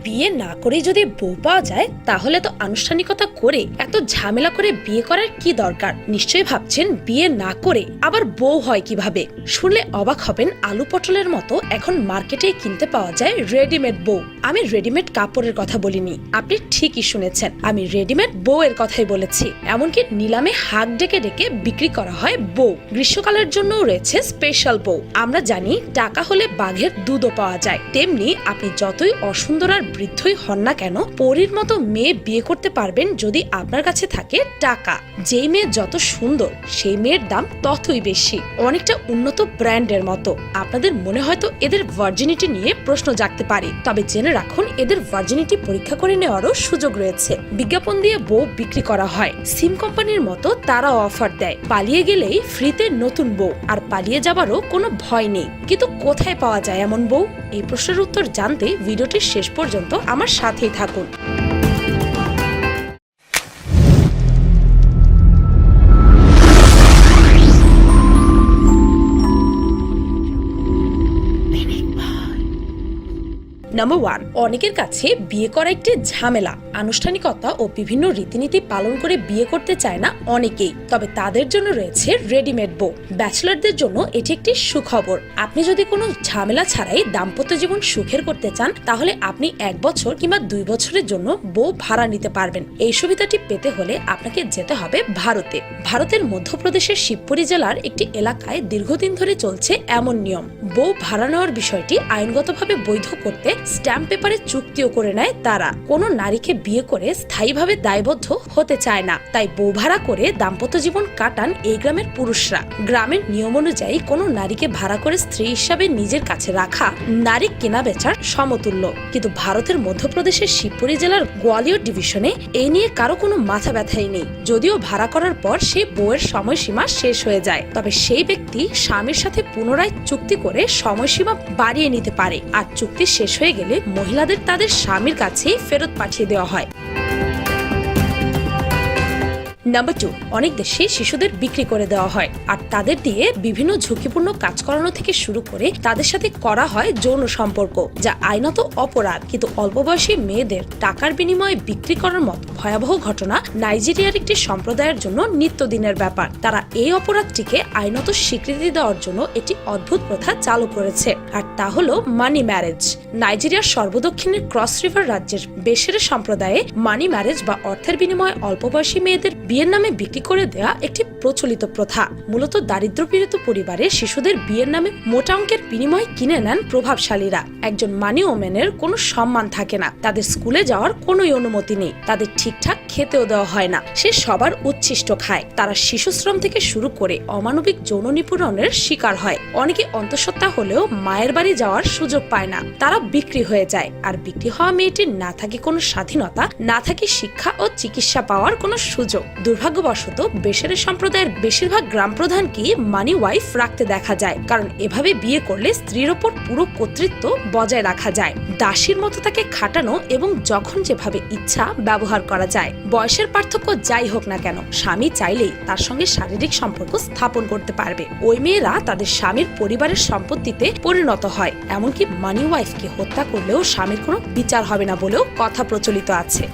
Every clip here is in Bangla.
বিয়ে না করে যদি বউ পাওয়া যায় তাহলে তো আনুষ্ঠানিকতা করে এত ঝামেলা করে বিয়ে করার কি দরকার। নিশ্চয়ই ভাবছেন বিয়ে না করে আবার বউ হয় কিভাবে। শুনলে অবাক হবেন, আলু পটলের মতো এখন মার্কেটে কিনতে পাওয়া যায় রেডিমেড বউ। আমি রেডিমেড কাপড়ের কথা বলিনি, আপনি ঠিকই শুনেছেন, আমি রেডিমেড বউয়ের কথাই বলেছি। এমনকি নিলামে হাক ডেকে ডেকে বিক্রি করা হয় বউ। গ্রীষ্মকালের জন্য রয়েছে স্পেশাল বউ। আমরা জানি টাকা হলে বাঘের দুধও পাওয়া যায়, তেমনি আপনি যতই অসুন্দর আর বৃদ্ধই হন না কেন, পরীর মতো মেয়ে বিয়ে করতে পারবেন যদি আপনার কাছে থাকে টাকা। যেই মেয়ে যত সুন্দর সেই মেয়ের দাম ততই বেশি, অনেকটা উন্নত ব্র্যান্ডের মতো। আপনাদের মনে হয়তো এদের ভার্জিনিটি নিয়ে প্রশ্ন জাগতে পারে, তবে জেনে রাখুন এদের ভার্জিনিটি পরীক্ষা করে নেওয়ারও সুযোগ রয়েছে। বিজ্ঞাপন দিয়ে বউ বিক্রি করা হয়, সিম কোম্পানির মতো তারাও অফার দেয়। পালিয়ে গেলেই ফ্রিতে নতুন বউ, আর পালিয়ে যাবারও কোনো ভয় নেই। কিন্তু কোথায় পাওয়া যায় এমন বউ? এই প্রশ্নের উত্তর জানতে ভিডিওটির শেষ পর্যন্ত আমার সাথেই থাকুন। নাম্বার 1, অনেকের কাছে বিয়ে করা একটি ঝামেলা। আনুষ্ঠানিকতা ও বিভিন্ন রীতিনীতি পালন করে বিয়ে করতে চায় না অনেকেই, তবে তাদের জন্য রয়েছে রেডিমেড বউ। ব্যাচেলারদের জন্য এটি একটি সুখবর। আপনি যদি কোনো ঝামেলা ছাড়াই দাম্পত্য জীবন সুখের করতে চান, তাহলে আপনি 1 বছর কিংবা 2 বছরের জন্য বউ ভাড়া নিতে পারবেন। এই সুবিধাটি পেতে হলে আপনাকে যেতে হবে ভারতে। ভারতের মধ্যপ্রদেশের শিবপুরি জেলার একটি এলাকায় দীর্ঘদিন ধরে চলছে এমন নিয়ম। বউ ভাড়া নেওয়ার বিষয়টি আইনগতভাবে বৈধ করতে স্ট্যাম্প পেপারে চুক্তিও করে নেয় তারা। কোনো নারীকে বিয়ে করে স্থায়ীভাবে দায়বদ্ধ হতে চায় না, তাই বউ ভাড়া করে দাম্পত্য জীবন কাটান এই গ্রামের পুরুষরা। গ্রামের নিয়ম অনুযায়ী কোনো নারীকে ভাড়া করে স্ত্রী হিসাবে নিজের কাছে রাখা নারী কেনা বেচার সমতুল্য। কিন্তু ভারতের মধ্যপ্রদেশের শিবপুরি জেলার গোয়ালিয়র ডিভিশনে এই নিয়ে কারো কোনো মাথা ব্যথাই নেই। যদিও ভাড়া করার পর সেই বউয়ের সময়সীমা শেষ হয়ে যায়, তবে সেই ব্যক্তি স্বামীর সাথে পুনরায় চুক্তি করে সময়সীমা বাড়িয়ে নিতে পারে, আর চুক্তি শেষ হয়ে গেলে মহিলাদের তাদের স্বামীর কাছেই ফেরত পাঠিয়ে দেওয়া হয়। নাম্বার 2, অনেক দেশে শিশুদের বিক্রি করে দেওয়া হয়, আর তাদের দিয়ে বিভিন্ন ঝুঁকিপূর্ণ কাজ করানো থেকে শুরু করে তাদের সাথে করা হয় যৌন সম্পর্ক, যা আইনত অপরাধ। কিন্তু অল্প বয়সী মেয়েদের টাকার বিনিময়ে বিক্রি করার মতো ভয়াবহ ঘটনা নাইজেরিয়ার একটি সম্প্রদায়ের জন্য নিত্যদিনের ব্যাপার। তারা এই অপরাধটিকে আইনত স্বীকৃতি দেওয়ার জন্য একটি অদ্ভুত প্রথা চালু করেছে, আর তা হলো মানি ম্যারেজ। নাইজেরিয়ার সর্বদক্ষিণের ক্রস রিভার রাজ্যের বেশেরে সম্প্রদায়ে মানি ম্যারেজ বা অর্থের বিনিময়ে অল্প বয়সী মেয়েদের বিয়ের নামে বিক্রি করে দেওয়া একটি প্রচলিত প্রথা। মূলত দারিদ্র্যপীড়িত পরিবারে শিশুদের বিয়ের নামে মোটা অঙ্কের বিনিময়ে কিনে নেন প্রভাবশালীরা। একজন মানি ওমেনের কোনো সম্মান থাকে না, তাদের স্কুলে যাওয়ার কোনো অনুমতি নেই, তাদের ঠিকঠাক খেতেও দেওয়া হয় না, সে সবার উচ্ছিষ্ট খায়। তারা শিশু শ্রম থেকে শুরু করে অমানবিক যৌন নিপীড়নের শিকার হয়। অনেকে অন্তঃসত্ত্বা হলেও মায়ের বাড়ি যাওয়ার সুযোগ পায় না, তারা বিক্রি হয়ে যায়। আর বিক্রি হওয়া মেয়েটির না থাকে কোনো স্বাধীনতা, না থাকে শিক্ষা ও চিকিৎসা পাওয়ার কোনো সুযোগ। দুর্ভাগ্যবশত বেশেরে সম্প্রদায়ের বেশিরভাগ গ্রাম প্রধানকে মানি ওয়াইফ রাখতে দেখা যায়, কারণ এভাবে বিয়ে করলে স্ত্রীর ওপর পুরো কর্তৃত্ব বজায় রাখা যায়। দাসীর মতো তাকে খাটানো এবং যখন যেভাবে ইচ্ছা ব্যবহার করা যায়। বয়সের পার্থক্য যাই হোক না কেন, স্বামী চাইলেই তার সঙ্গে শারীরিক সম্পর্ক স্থাপন করতে পারবে। ওই মেয়েরা তাদের স্বামীর পরিবারের সম্পত্তিতে পরিণত হয়। এমনকি মানি ওয়াইফকে হত্যা করলেও স্বামীর কোনো বিচার হবে না বলেও কথা প্রচলিত আছে।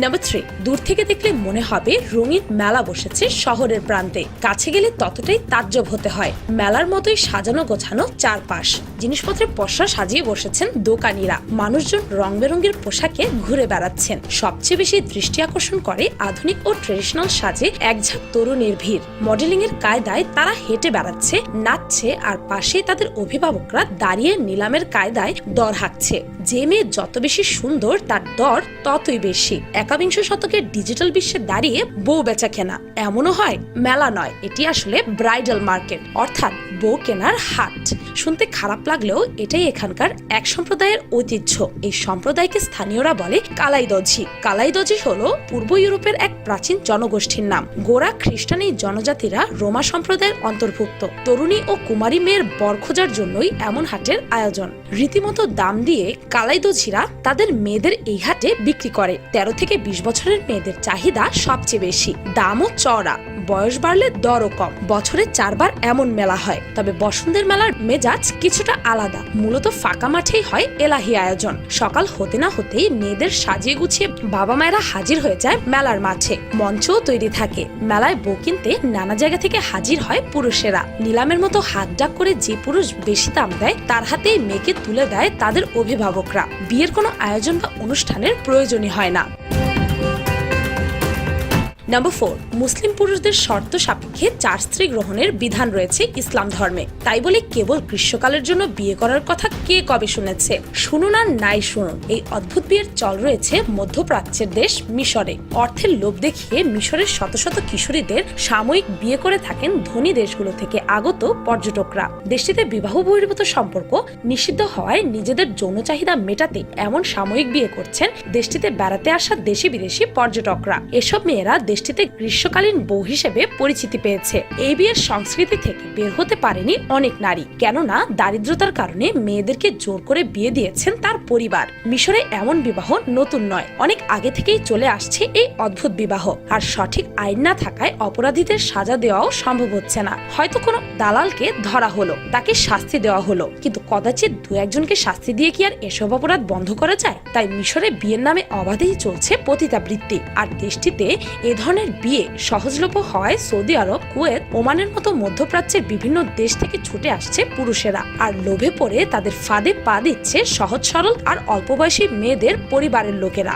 নাম্বার 3, দূর থেকে দেখলে মনে হবে রঙিন মেলা বসেছে শহরের প্রান্তে, কাছে গেলে ততটাই তাজ্জব হতে হয়। মেলার মতোই সাজানো গোছানো চারপাশ, জিনিসপত্রের পসরা সাজিয়ে বসেছেন দোকানিরা। মানুষজন রং বেরঙের পোশাকে ঘুরে বেড়াচ্ছেন। সবচেয়ে বেশি দৃষ্টি আকর্ষণ করে আধুনিক ও ট্রেডিশনাল সাজে একঝাঁক তরুণীর ভিড়। মডেলিং এর কায়দায় তারা হেঁটে বেড়াচ্ছে, নাচছে, আর পাশে তাদের অভিভাবকরা দাঁড়িয়ে নিলামের কায়দায় দর হাঁকছে। যে মেয়ে যত বেশি সুন্দর তার দর ততই বেশি। 21 শতকের ডিজিটাল বিশ্বে দাঁড়িয়ে বউ বেচা কেনা এমনও হয়। মেলা নয়, এটি আসলে ব্রাইডাল মার্কেট, অর্থাৎ বউ কেনার হাট। শুনতে খারাপ লাগলেও এটাই এখানকার এক সম্প্রদায়ের ঐতিহ্য। এই সম্প্রদায়কে স্থানীয়রা বলে কালাইদজি। কালাইদজি হলো পূর্ব ইউরোপের এক প্রাচীন জনগোষ্ঠীর নাম। গোরা খ্রিস্টান এই জনজাতিরা রোমা সম্প্রদায়ের অন্তর্ভুক্ত। তরুণী ও কুমারী মেয়ের বর খোঁজার জন্যই এমন হাটের আয়োজন। রীতিমতো দাম দিয়ে কালাইদজিরা তাদের মেয়েদের এই হাটে বিক্রি করে। 13 থেকে 20 বছরের মেয়েদের চাহিদা সবচেয়ে বেশি, দামও চড়া। বয়স বাড়লে দরও কম। বছরে 4 বার এমন মেলা হয়। তবে বসন্তের মেলার মেজাজ কিছুটা আলাদা। মূলত ফাঁকা মাঠেই হয় এলাহি আয়োজন। সকাল হতে না হতেই মেয়েদের সাজিয়ে গুছিয়ে বাবা মায়েরা হাজির হয়ে যায় মেলার মাঠে। মঞ্চও তৈরি থাকে। মেলায় বউ কিনতে নানা জায়গা থেকে হাজির হয় পুরুষেরা। নিলামের মতো হাত ডাক করে যে পুরুষ বেশি দাম দেয় তার হাতেই মেয়েকে তুলে দেয় তাদের অভিভাবকরা। বিয়ের কোনো আয়োজন বা অনুষ্ঠানের প্রয়োজনই হয় না। নাম্বার 4, মুসলিম পুরুষদের শর্ত সাপেক্ষে 4 স্ত্রী গ্রহণের বিধান রয়েছে ইসলাম ধর্মে। তাই বলে কেবল গ্রীষ্মকালের জন্য বিয়ে করার কথা কে কবে শুনেছে? শুনুন আর নাই শুনুন, এই অদ্ভুত বিয়ের চল রয়েছে মধ্যপ্রাচ্যের দেশ মিশরে। অর্থের লোভ দেখিয়ে মিশরের শত শত কিশোরীদের সাময়িক বিয়ে করে থাকেন ধনী দেশগুলো থেকে আগত পর্যটকরা। দেশটিতে বিবাহ বহির্ভূত সম্পর্ক নিষিদ্ধ হওয়ায় নিজেদের যৌন চাহিদা মেটাতে এমন সাময়িক বিয়ে করছেন দেশটিতে বেড়াতে আসা দেশি বিদেশি পর্যটকরা। এসব মেয়েরা দেশটিতে গ্রীষ্মকালীন বউ হিসেবে পরিচিতি পেয়েছে। এই বিয়ের সংস্কৃতি থেকে বের হতে পারেনি অনেক নারী, কেননা দারিদ্রতার কারণে মেয়েদেরকে জোর করে বিয়ে দিয়েছেন তার পরিবার। মিশরে এমন বিবাহ নতুন নয়, অনেক আগে থেকেই চলে আসছে এই অদ্ভুত বিবাহ। আর সঠিক আইন না থাকায় অপরাধীদের সাজা দেওয়াও সম্ভব হচ্ছে না। হয়তো কোনো দালালকে ধরা হলো, তাকে শাস্তি দেওয়া হলো, কিন্তু কদাচিৎ 2-1জনকে শাস্তি দিয়ে কি আর এসব অপরাধ বন্ধ করা যায়? তাই মিশরে বিয়ের নামে অবাধেই চলছে পতিতাবৃত্তি। আর দেশটিতে এ ধরনের বিয়ে সহজলভ্য হওয়ায় সৌদি আরব, কুয়েত, ওমানের মতো মধ্যপ্রাচ্যের বিভিন্ন দেশ থেকে ছুটে আসছে পুরুষেরা। আর লোভে পড়ে তাদের ফাঁদে পা দিচ্ছে সহজ সরল আর অল্প বয়সী মেয়েদের পরিবারের লোকেরা।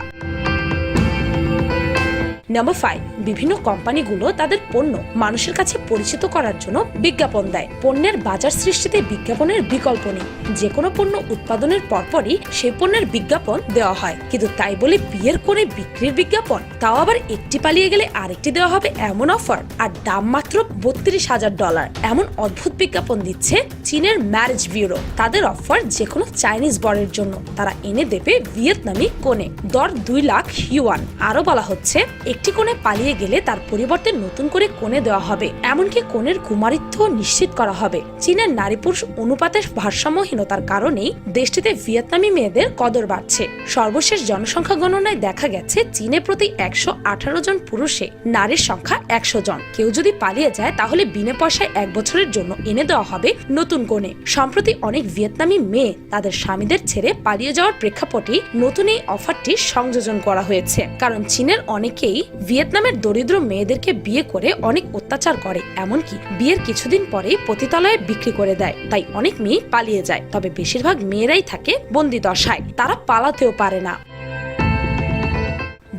নাম্বার 5, বিভিন্ন কোম্পানিগুলো তাদের পণ্য মানুষের কাছে পরিচিত করার জন্য বিজ্ঞাপন দেয়। পণ্যের বাজার সৃষ্টিতে বিজ্ঞাপনের বিকল্প নেই। যে কোনো পণ্য উৎপাদনের পরপরই সেই পণ্যের বিজ্ঞাপন দেওয়া হয়, কিন্তু তাই বলে বিয়ের করে বিক্রির বিজ্ঞাপন, তাও আবার একটি পালিয়ে গেলে আরেকটি দেওয়া হবে এমন অফার, আর দাম মাত্র $32,000। এমন অদ্ভুত বিজ্ঞাপন দিচ্ছে চীনের ম্যারেজ ব্যুরো। তাদের অফার যে কোনো চাইনিজ বরের জন্য। তারা এনে দেবে ভিয়েতনামি কনে, দর 2 লাখ ইউয়ান। আরো বলা হচ্ছে একটি কোণে পালিয়ে গেলে তার পরিবর্তে নতুন করে কোণে দেওয়া হবে, এমনকি কোণের কুমারিত্ব নিশ্চিত করা হবে। চীনের নারী পুরুষ অনুপাতের ভারসাম্যহীনতার কারণেই দেশটিতে ভিয়েতনামি মেয়েদের কদর বাড়ছে। সর্বশেষ জনসংখ্যা গণনায় দেখা গেছে চীনে প্রতি 118 জন পুরুষে নারীর সংখ্যা 100 জন। কেউ যদি পালিয়ে যায় তাহলে বিনা পয়সায় 1 বছরের জন্য এনে দেওয়া হবে নতুন কোণে। সম্প্রতি অনেক ভিয়েতনামি মেয়ে তাদের স্বামীদের ছেড়ে পালিয়ে যাওয়ার প্রেক্ষাপটে নতুন এই অফারটি সংযোজন করা হয়েছে। কারণ চীনের অনেকেই ভিয়েতনামের দরিদ্র মেয়েদেরকে বিয়ে করে অনেক অত্যাচার করে, এমনকি বিয়ের কিছুদিন পরেই পতিতালয়ে বিক্রি করে দেয়। তাই অনেক মেয়ে পালিয়ে যায়, তবে বেশিরভাগ মেয়েরাই থাকে বন্দি দশায়। তারা পালাতেও পারে না।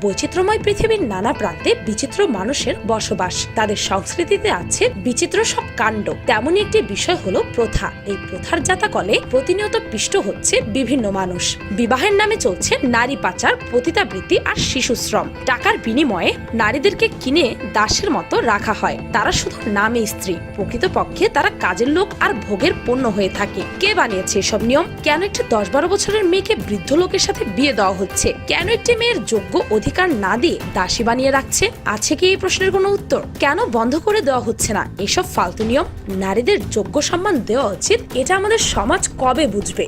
বৈচিত্র্যময় পৃথিবীর নানা প্রান্তে বিচিত্র মানুষের বসবাস। তাদের সংস্কৃতিতে আছে বিচিত্র সব কাণ্ড। তেমনই একটি বিষয় হলো প্রথা। এই প্রথার জাতাকলে প্রতিনিয়ত পিষ্ট হচ্ছে বিভিন্ন মানুষ। বিবাহের নামে চলছে নারী পাচার, পতিতাবৃত্তি আর শিশু শ্রম। টাকার বিনিময়ে নারীদেরকে কিনে দাসের মতো রাখা হয়। তারা শুধু নামে স্ত্রী, প্রকৃতপক্ষে তারা কাজের লোক আর ভোগের পণ্য হয়ে থাকে। কে বানিয়েছে এসব নিয়ম? কেন একটি 10-12 বছরের মেয়েকে বৃদ্ধ লোকের সাথে বিয়ে দেওয়া হচ্ছে? কেন একটি মেয়ের যোগ্য অধিকার না দিয়ে দাসী বানিয়ে রাখছে? আছে কি এই প্রশ্নের কোনো উত্তর? কেন বন্ধ করে দেওয়া হচ্ছে না এসব ফালতু নিয়ম? নারীদের যোগ্য সম্মান দেওয়া উচিত, এটা আমাদের সমাজ কবে বুঝবে?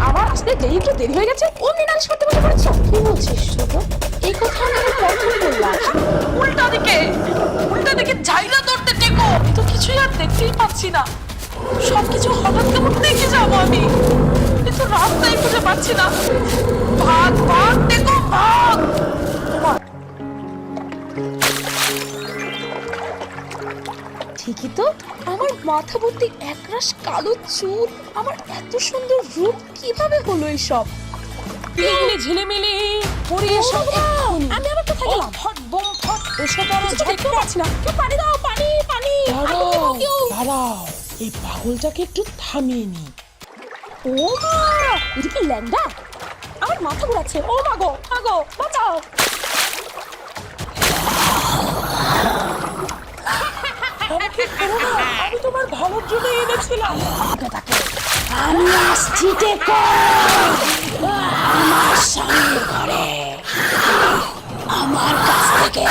আমার আসতে একটু দেরি হয়ে গেছে, অমনি নালিশ করতে বসে পড়েছো। কি বলছিস ছোট? এই কথা আমি প্রথম বললাম। উল্টা দিকে ঝাইলা ধরতে টেকো। তো কিছুই আর দেখতেই পাচ্ছি না, সবকিছু হঠাৎ কেমন দেখে যাবো আমি, কিন্তু রাস্তায় খুঁজে পাচ্ছি না। ভাগ ভাগ দেখো, ভাগ। ঠিকই তো, আমার মাথা ভর্তি একরাশ কালো চুল, আমার এত সুন্দর রূপ কিভাবে হলো এইসব? ঝিলিমিলি পরিয়ে সব আমি আবার কোথায় গেলাম? ফট বম ফট, এসব আর দেখতে পাচ্ছি না। কেউ পানি দাও, পানি পানি। দাঁড়াও, এই পাগলটাকে একটু থামিয়ে নি। ও মা, এটা কি ল্যাংড়া? আমার মাথা ঘুরাচ্ছে। ও মা গো, বাঁচাও। আমি তোমার ভালোর জন্য এনেছিলাম। আমি আসছি, দেখো আমার সামনে ঘরে আমার কাছ থেকে।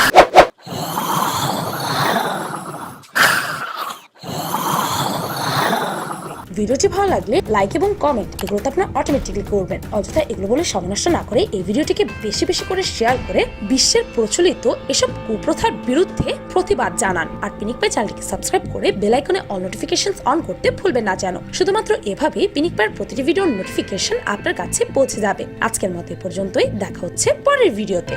ভিডিওটি ভালো লাগলে লাইক এবং কমেন্ট এগুলো তো আপনারা অটোমেটিক্যালি করবেন। অযথা এগুলো বলে সময় নষ্ট না করে এই ভিডিওটিকে বেশি বেশি করে শেয়ার করে বিশ্বের প্রচলিত এসব কুপ্রথার বিরুদ্ধে প্রতিবাদ জানান। আর পিনিক পাই চ্যানেলটিকে সাবস্ক্রাইব করে বেল আইকনে অল নোটিফিকেশনস অন করতে ভুলবেন না যেন। শুধুমাত্র এভাবেই পিনিক পাইয়ের প্রতিটি ভিডিওর নোটিফিকেশন আপনার কাছে পৌঁছে যাবে। আজকের মতো এ পর্যন্তই, দেখা হচ্ছে পরের ভিডিওতে।